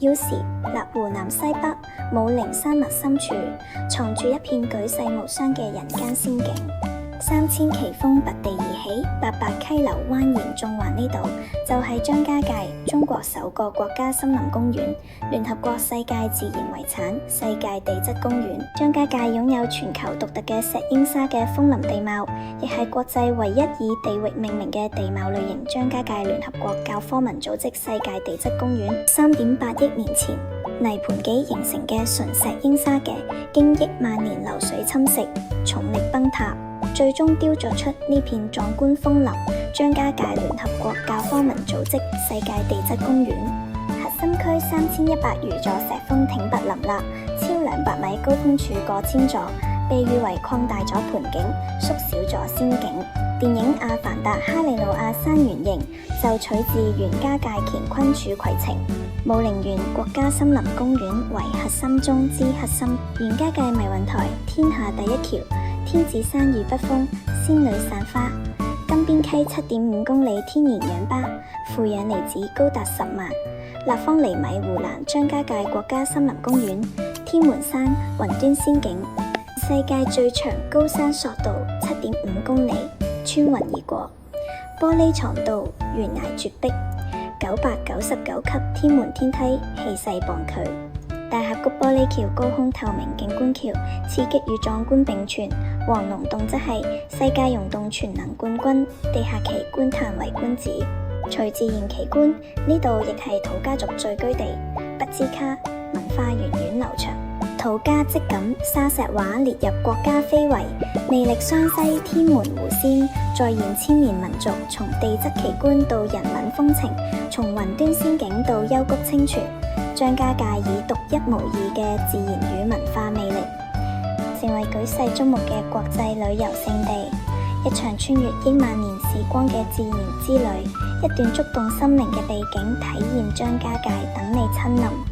腰時立湖南西北武陵山脈深處，藏住一片舉世無雙嘅人間仙境。3000奇峰拔地而起，800溪流蜿蜒縱橫，呢度就係張家界，中國首個國家森林公園，聯合國世界自然遺產、世界地質公園。張家界擁有全球獨特嘅石英砂嘅楓林地貌，亦係國際唯一以地域命名嘅地貌類型。張家界聯合國教科文組織世界地質公園，3.8億年前泥盆紀形成嘅純石英砂嘅，經億萬年流水侵蝕、重力崩塌，最終雕琢出呢片壯觀楓林。張家界聯合國教科文組織世界地質公園核心區3100餘座石峰挺拔林立，超200米高空處過千座，被譽為擴大咗盆景，縮小咗仙境。電影《阿凡達》哈利路亞山原型就取自袁家界乾坤處攜程。武陵源國家森林公園為核心中之核心，袁家界迷雲台天下第一橋，天子山遇北風，仙女散花，金邊溪7.5公里天然氧吧，負氧離子高達10萬，立方厘米湖南張家界國家森林公園，天門山雲端仙境，世界最長高山索道7.5公里，穿雲而過，玻璃床道懸崖絕壁，999級天門天梯氣勢磅踞，大峽谷玻璃橋高空透明景觀橋，刺激與壯觀並存。黃龍洞則係世界溶洞全能冠軍，地下奇觀歎為觀止。除自然奇觀，呢度亦係土家族聚居地，不支卡文化源遠流長。土家織錦沙石畫列入國家非遺，魅力湘西天門湖仙，再現千年民族從地質奇觀到人文風情，從雲端仙境到幽谷清泉。張家界以獨一無二嘅自然與文化魅力，成為舉世矚目嘅國際旅遊勝地。一場穿越億萬年時光嘅自然之旅，一段觸動心靈嘅秘境體驗張家界，等你親臨。